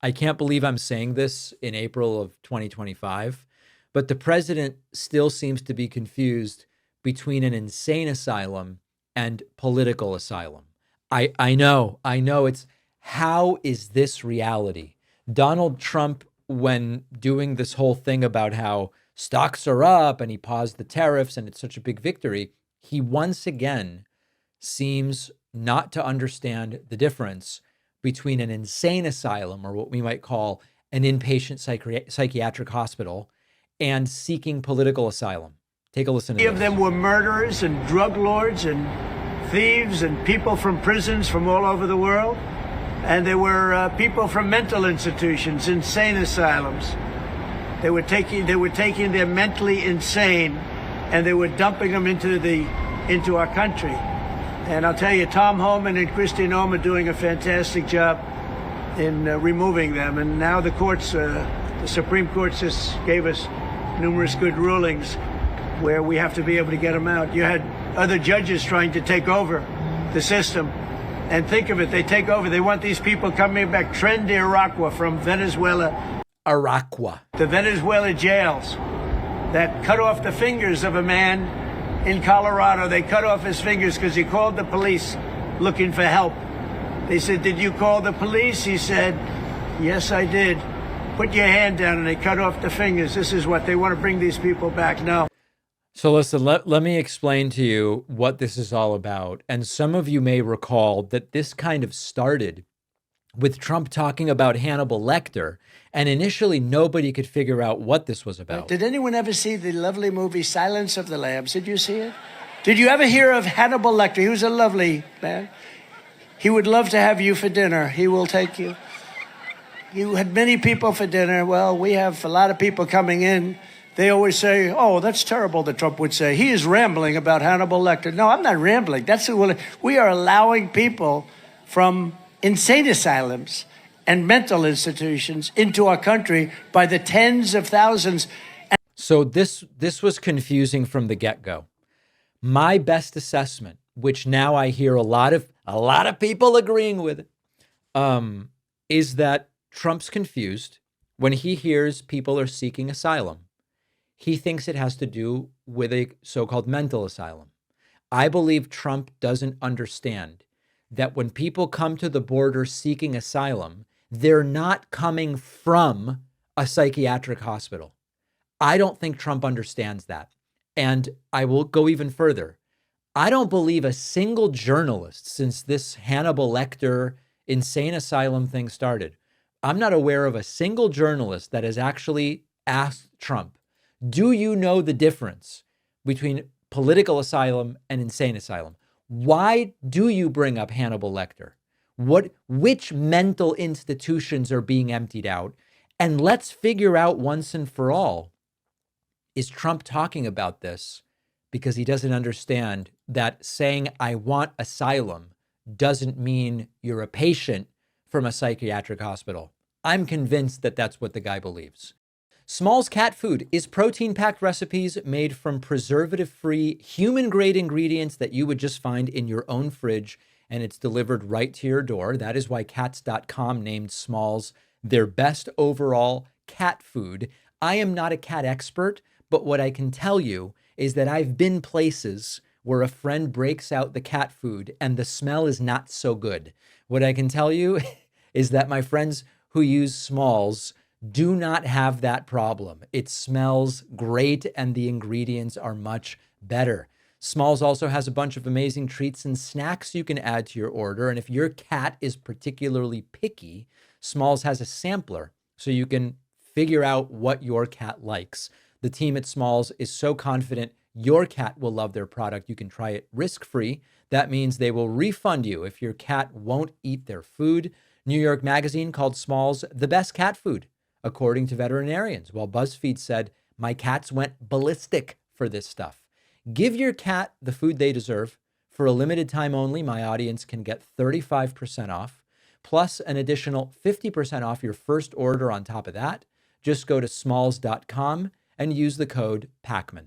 I can't believe I'm saying this in April of 2025, but the president still seems to be confused between an insane asylum and political asylum. I know it's how is this reality? Donald Trump, when doing this whole thing about how stocks are up and he paused the tariffs and it's such a big victory, he once again seems not to understand the difference between an insane asylum, or what we might call an inpatient psychiatric hospital, and seeking political asylum. Take a listen to this. Many of them were murderers and drug lords and thieves and people from prisons from all over the world. And there were people from mental institutions, insane asylums. They were taking their mentally insane and they were dumping them into our country. And I'll tell you, Tom Homan and Kristi Noem are doing a fantastic job in removing them. And now the courts, the Supreme Court just gave us numerous good rulings where we have to be able to get them out. You had other judges trying to take over the system. And think of it, they take over. They want these people coming back. Tren de Aragua from Venezuela. Aragua. The Venezuela jails that cut off the fingers of a man in Colorado. They cut off his fingers because he called the police looking for help. They said, "Did you call the police?" He said, "Yes, I did." "Put your hand down," and they cut off the fingers. This is what they want to bring these people back now. So listen, let me explain to you what this is all about. And some of you may recall that this kind of started with Trump talking about Hannibal Lecter. And initially, nobody could figure out what this was about. Did anyone ever see the lovely movie Silence of the Lambs? Did you see it? Did you ever hear of Hannibal Lecter? He was a lovely man. He would love to have you for dinner. He will take you. You had many people for dinner. Well, we have a lot of people coming in. They always say, "Oh, that's terrible," that Trump would say. "He is rambling about Hannibal Lecter." No, I'm not rambling. We are allowing people from insane asylums and mental institutions into our country by the tens of thousands. So this was confusing from the get-go. My best assessment, which now I hear a lot of people agreeing with it, is that Trump's confused when he hears people are seeking asylum. He thinks it has to do with a so-called mental asylum. I believe Trump doesn't understand that when people come to the border seeking asylum, they're not coming from a psychiatric hospital. I don't think Trump understands that. And I will go even further. I don't believe a single journalist since this Hannibal Lecter insane asylum thing started. I'm not aware of a single journalist that has actually asked Trump, "Do you know the difference between political asylum and insane asylum? Why do you bring up Hannibal Lecter? Which mental institutions are being emptied out? And let's figure out once and for all, is Trump talking about this because he doesn't understand that saying I want asylum doesn't mean you're a patient from a psychiatric hospital? I'm convinced that that's what the guy believes. Smalls Cat Food is protein-packed recipes made from preservative-free, human-grade ingredients that you would just find in your own fridge, and it's delivered right to your door. That is why Cats.com named Smalls their best overall cat food. I am not a cat expert, but what I can tell you is that I've been places where a friend breaks out the cat food and the smell is not so good. What I can tell you is that my friends who use Smalls do not have that problem. It smells great and the ingredients are much better. Smalls also has a bunch of amazing treats and snacks you can add to your order. And if your cat is particularly picky, Smalls has a sampler so you can figure out what your cat likes. The team at Smalls is so confident your cat will love their product. You can try it risk-free. That means they will refund you if your cat won't eat their food. New York Magazine called Smalls the best cat food, according to veterinarians, while BuzzFeed said, "My cats went ballistic for this stuff." Give your cat the food they deserve. For a limited time only, my audience can get 35% off, plus an additional 50% off your first order on top of that. Just go to smalls.com and use the code PACMAN.